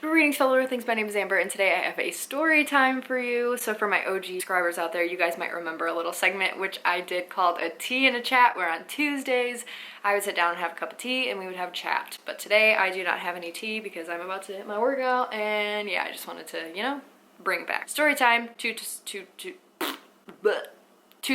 Greetings fellow Earthlings, my name is Amber and today I have a story time for you. So for my OG subscribers out there, you guys might remember a little segment which I did called a tea and a chat, where on Tuesdays I would sit down and have a cup of tea and we would have a chat. But today I do not have any tea because I'm about to hit my workout, and yeah, I just wanted to, you know, bring it back. Story time, two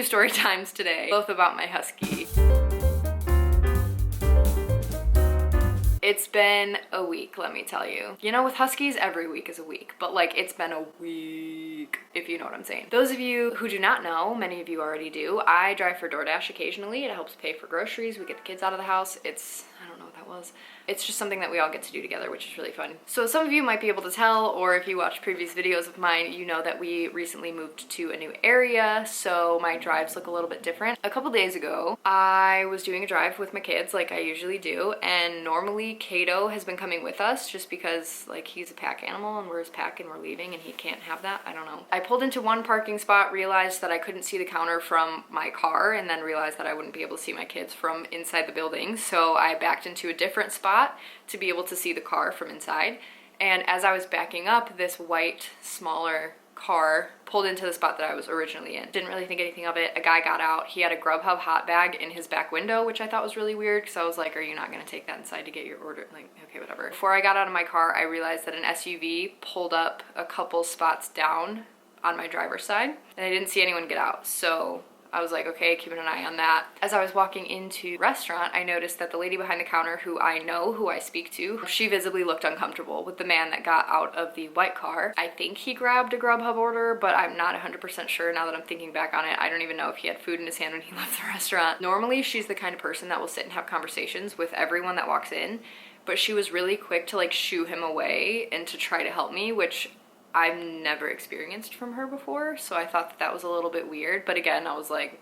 story times today, both about my husky. It's been a week, let me tell you. You know, with huskies, every week is a week, but like it's been a week, if you know what I'm saying. Those of you who do not know, many of you already do, I drive for DoorDash occasionally. It helps pay for groceries. We get the kids out of the house. I don't know what that was. It's just something that we all get to do together, which is really fun. So some of you might be able to tell, or if you watch previous videos of mine, you know that we recently moved to a new area, so my drives look a little bit different. A couple days ago, I was doing a drive with my kids like I usually do, and normally Kato has been coming with us just because like he's a pack animal and we're his pack and we're leaving and he can't have that. I don't know. I pulled into one parking spot, realized that I couldn't see the counter from my car, and then realized that I wouldn't be able to see my kids from inside the building, so I backed into a different spot to be able to see the car from inside. And as I was backing up, this white, smaller car pulled into the spot that I was originally in. Didn't really think anything of it. A guy got out. He had a Grubhub hot bag in his back window, which I thought was really weird because I was like, are you not going to take that inside to get your order? Like, okay, whatever. Before I got out of my car, I realized that an SUV pulled up a couple spots down on my driver's side and I didn't see anyone get out. So I was like, okay, keeping an eye on that. As I was walking into the restaurant, I noticed that the lady behind the counter, who I know, who I speak to, she visibly looked uncomfortable with the man that got out of the white car. I think he grabbed a Grubhub order, but I'm not 100% sure now that I'm thinking back on it. I don't even know if he had food in his hand when he left the restaurant. Normally, she's the kind of person that will sit and have conversations with everyone that walks in, but she was really quick to like shoo him away and to try to help me, which I've never experienced from her before, so I thought that that was a little bit weird. But again, I was like,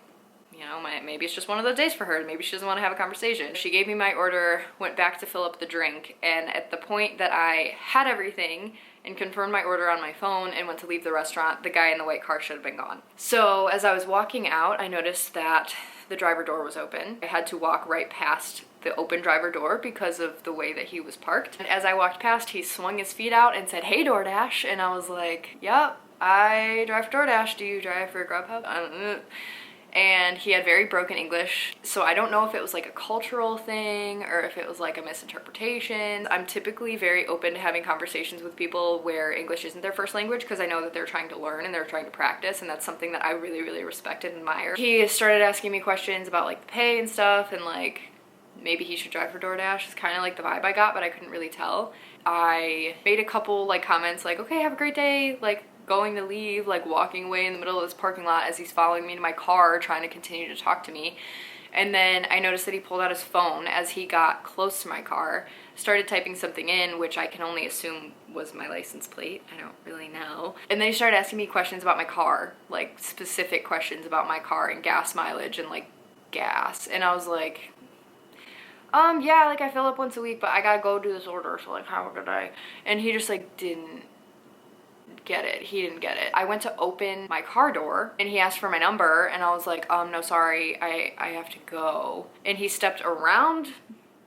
you know, maybe it's just one of those days for her. Maybe she doesn't want to have a conversation. She gave me my order, went back to fill up the drink, and at the point that I had everything and confirmed my order on my phone and went to leave the restaurant, the guy in the white car should have been gone. So as I was walking out, I noticed that the driver door was open. I had to walk right past the open driver door because of the way that he was parked. And as I walked past, he swung his feet out and said, "Hey, DoorDash." And I was like, yep, I drive for DoorDash. Do you drive for Grubhub? And he had very broken English, so I don't know if it was like a cultural thing or if it was like a misinterpretation. I'm typically very open to having conversations with people where English isn't their first language because I know that they're trying to learn and they're trying to practice, and that's something that I really, really respect and admire. He started asking me questions about like the pay and stuff, and like maybe he should drive for DoorDash. It's kind of like the vibe I got, but I couldn't really tell. I made a couple like comments like, okay, have a great day, like going to leave, like walking away in the middle of this parking lot as he's following me to my car trying to continue to talk to me. And then I noticed that he pulled out his phone as he got close to my car, started typing something in, which I can only assume was my license plate. I don't really know. And then he started asking me questions about my car, like specific questions about my car and gas mileage and like gas. And I was like, yeah, like I fill up once a week, but I gotta go do this order, so like how could I? And he just like didn't get it. He didn't get it. I went to open my car door and he asked for my number and I was like, no, sorry, I have to go. And he stepped around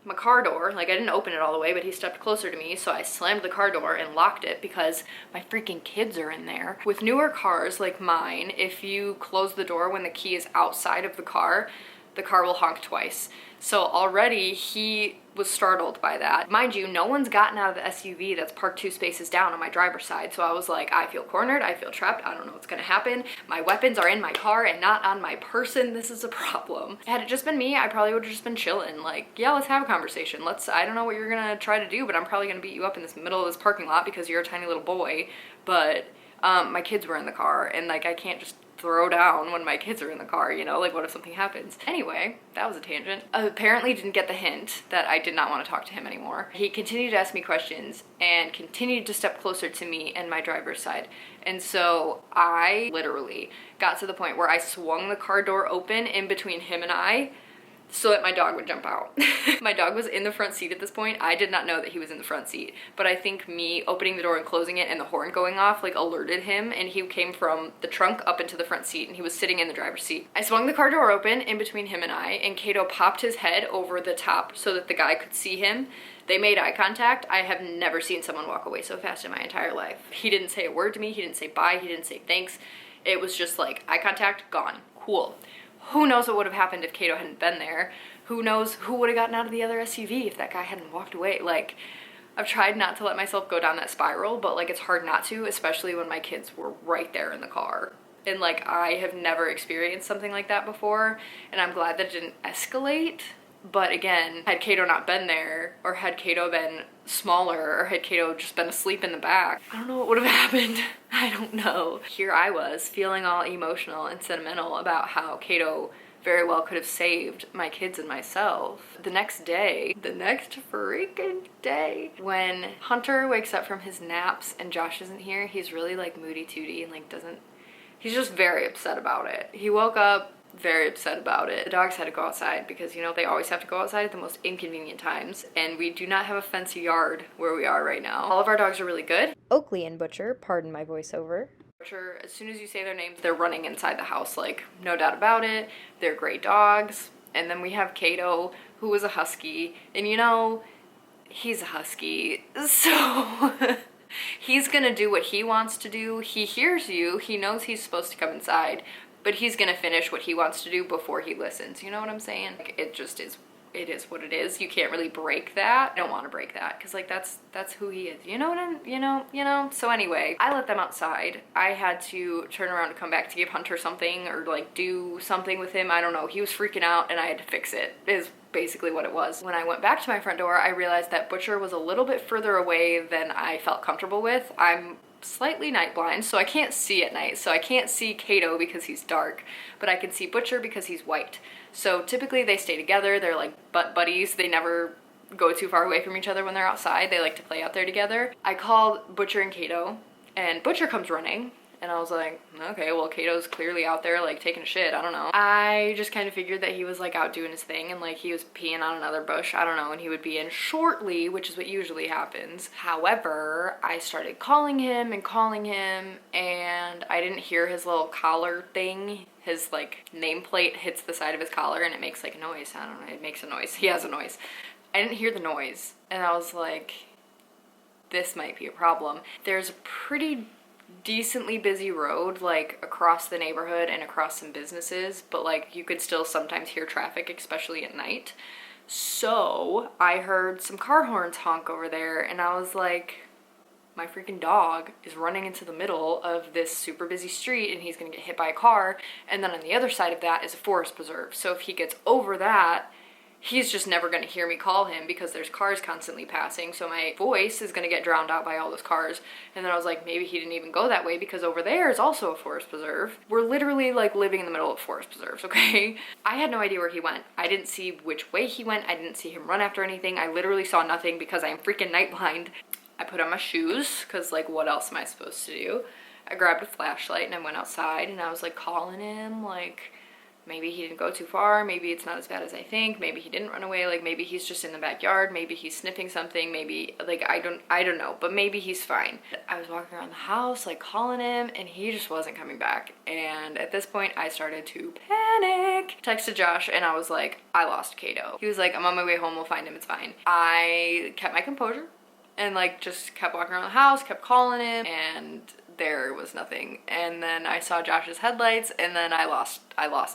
my car door, like I didn't open it all the way, but he stepped closer to me, so I slammed the car door and locked it because my freaking kids are in there. With newer cars like mine, if you close the door when the key is outside of the car will honk twice. So already he was startled by that. Mind you, no one's gotten out of the SUV that's parked 2 spaces down on my driver's side. So I was like, I feel cornered, I feel trapped, I don't know what's gonna happen. My weapons are in my car and not on my person. This is a problem. Had it just been me, I probably would have just been chilling. Like, yeah, let's have a conversation. I don't know what you're gonna try to do, but I'm probably gonna beat you up in this middle of this parking lot because you're a tiny little boy. But my kids were in the car and like I can't just throw down when my kids are in the car, you know, like what if something happens? Anyway, that was a tangent. Apparently didn't get the hint that I did not want to talk to him anymore. He continued to ask me questions and continued to step closer to me and my driver's side. And so I literally got to the point where I swung the car door open in between him and I so that my dog would jump out. My dog was in the front seat at this point. I did not know that he was in the front seat, but I think me opening the door and closing it and the horn going off like alerted him, and he came from the trunk up into the front seat and he was sitting in the driver's seat. I swung the car door open in between him and I, and Kato popped his head over the top so that the guy could see him. They made eye contact. I have never seen someone walk away so fast in my entire life. He didn't say a word to me. He didn't say bye. He didn't say thanks. It was just like eye contact, gone. Cool. Who knows what would have happened if Kato hadn't been there? Who knows who would have gotten out of the other SUV if that guy hadn't walked away? Like, I've tried not to let myself go down that spiral, but like it's hard not to, especially when my kids were right there in the car. And like, I have never experienced something like that before, and I'm glad that it didn't escalate. But again, had Kato not been there, or had Kato been smaller, or had Kato just been asleep in the back, I don't know what would have happened. I don't know. Here I was feeling all emotional and sentimental about how Kato very well could have saved my kids and myself. The next freaking day, when Hunter wakes up from his naps and Josh isn't here, he's really like moody tooty and like he's just very upset about it. He woke up very upset about it. The dogs had to go outside because, you know, they always have to go outside at the most inconvenient times, and we do not have a fancy yard where we are right now. All of our dogs are really good. Oakley and Butcher, pardon my voiceover. Butcher, as soon as you say their names, they're running inside the house, like, no doubt about it. They're great dogs. And then we have Kato, who is a husky, and you know, he's a husky, so he's gonna do what he wants to do. He hears you, he knows he's supposed to come inside, but he's gonna finish what he wants to do before he listens. You know what I'm saying? Like, it just is. It is what it is. You can't really break that. I don't want to break that because like that's who he is. You know what I'm, you know. So anyway, I let them outside. I had to turn around and come back to give Hunter something or like do something with him. I don't know. He was freaking out and I had to fix it. Is basically what it was. When I went back to my front door, I realized that Butcher was a little bit further away than I felt comfortable with. I'm slightly night blind, so I can't see at night. So I can't see Kato because he's dark, but I can see Butcher because he's white. So typically they stay together. They're like butt buddies. They never go too far away from each other when they're outside. They like to play out there together. I called Butcher and Kato, and Butcher comes running. And I was like, okay, well, Kato's clearly out there, like, taking a shit. I don't know. I just kind of figured that he was, like, out doing his thing and, like, he was peeing on another bush. I don't know. And he would be in shortly, which is what usually happens. However, I started calling him, and I didn't hear his little collar thing. His, like, nameplate hits the side of his collar, and it makes, like, a noise. I don't know. It makes a noise. He has a noise. I didn't hear the noise. And I was like, this might be a problem. There's a pretty decently busy road like across the neighborhood and across some businesses, but like you could still sometimes hear traffic, especially at night. So I heard some car horns honk over there, and I was like, my freaking dog is running into the middle of this super busy street and he's gonna get hit by a car, and then on the other side of that is a forest preserve. So if he gets over that, he's just never going to hear me call him because there's cars constantly passing, so my voice is going to get drowned out by all those cars. And then I was like, maybe he didn't even go that way because over there is also a forest preserve. We're literally like living in the middle of forest preserves, okay? I had no idea where he went. I didn't see which way he went. I didn't see him run after anything. I literally saw nothing because I am freaking night blind. I put on my shoes because like what else am I supposed to do? I grabbed a flashlight and I went outside and I was like calling him, like, maybe he didn't go too far, maybe it's not as bad as I think, maybe he didn't run away, like maybe he's just in the backyard, maybe he's sniffing something, maybe like I don't know, but maybe he's fine. I was walking around the house like calling him and he just wasn't coming back, and at this point I started to panic. Texted Josh and I was like, I lost Kato. He was like, I'm on my way home, we'll find him, it's fine. I kept my composure and like just kept walking around the house, kept calling him, and there was nothing. And then I saw Josh's headlights and then I lost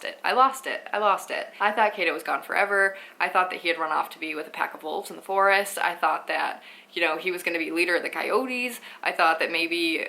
it. I thought Kato was gone forever. I thought that he had run off to be with a pack of wolves in the forest. I thought that, you know, he was going to be leader of the coyotes. I thought that maybe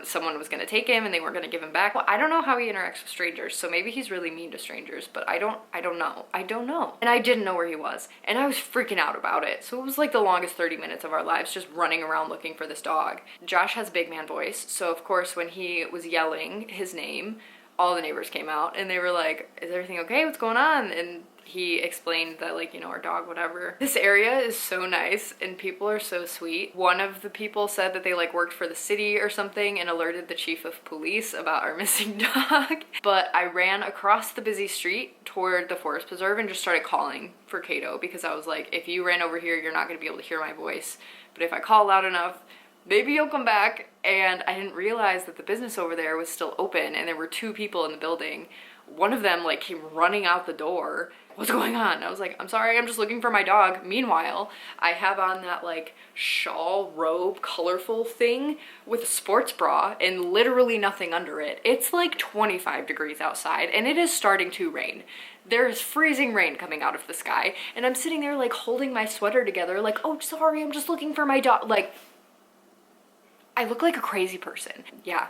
someone was going to take him and they weren't going to give him back. Well, I don't know how he interacts with strangers, so maybe he's really mean to strangers, but I don't know. And I didn't know where he was, and I was freaking out about it. So it was like the longest 30 minutes of our lives just running around looking for this dog. Josh has a big man voice, so of course when he was yelling his name, all the neighbors came out and they were like, is everything okay? What's going on? And He explained that, like, you know, our dog, whatever. This area is so nice and people are so sweet. One of the people said that they like worked for the city or something and alerted the chief of police about our missing dog. But I ran across the busy street toward the forest preserve and just started calling for Kato, because I was like, if you ran over here, you're not gonna be able to hear my voice. But if I call loud enough, maybe you'll come back. And I didn't realize that the business over there was still open and there were 2 people in the building. One of them like came running out the door. What's going on? I was like, I'm sorry, I'm just looking for my dog. Meanwhile, I have on that like shawl robe colorful thing with a sports bra and literally nothing under it. It's like 25 degrees outside and it is starting to rain. There is freezing rain coming out of the sky and I'm sitting there like holding my sweater together like, oh, sorry, I'm just looking for my dog. Like, I look like a crazy person. Yeah.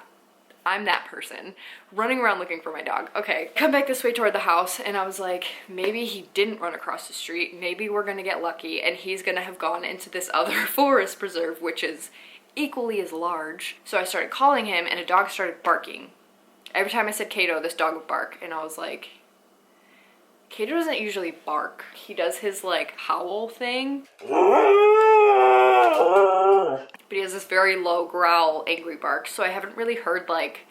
I'm that person running around looking for my dog. Okay, come back this way toward the house and I was like, maybe he didn't run across the street. Maybe we're gonna get lucky and he's gonna have gone into this other forest preserve, which is equally as large. So I started calling him and a dog started barking. Every time I said Kato, this dog would bark and I was like, Kato doesn't usually bark. He does his like howl thing. But he has this very low growl, angry bark. So I haven't really heard like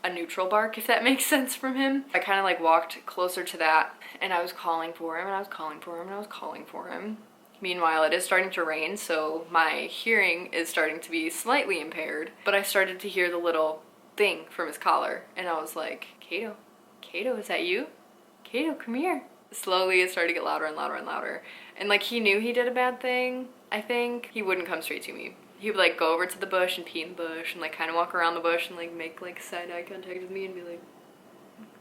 a neutral bark, if that makes sense, from him. I kind of like walked closer to that and I was calling for him and I was calling for him and I was calling for him. Meanwhile, it is starting to rain, so my hearing is starting to be slightly impaired. But I started to hear the little thing from his collar and I was like, Kato, Kato, is that you? Kato, come here. Slowly it started to get louder and louder and louder. And like he knew he did a bad thing, I think. He wouldn't come straight to me. He would like go over to the bush and pee in the bush and like kind of walk around the bush and like make like side eye contact with me and be like,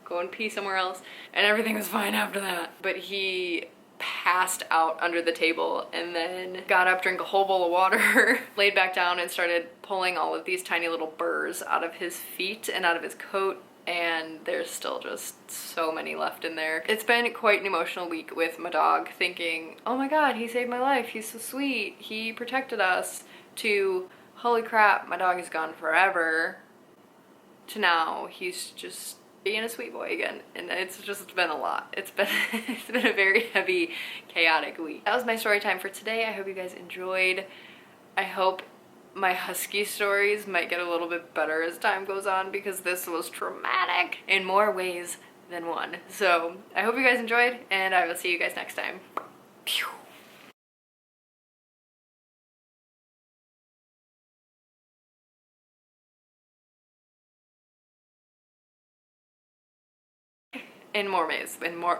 go and pee somewhere else. And everything was fine after that. But he passed out under the table and then got up, drank a whole bowl of water, laid back down and started pulling all of these tiny little burrs out of his feet and out of his coat. And there's still just so many left in there. It's been quite an emotional week with my dog, thinking, oh my god, he saved my life, he's so sweet, he protected us, to holy crap, my dog is gone forever, to now he's just being a sweet boy again. And it's just been a lot. It's been it's been a very heavy, chaotic week. That was my story time for today. I hope you guys enjoyed. I hope my husky stories might get a little bit better as time goes on, because this was traumatic in more ways than one. So I hope you guys enjoyed and I will see you guys next time. Pew. In more ways than one.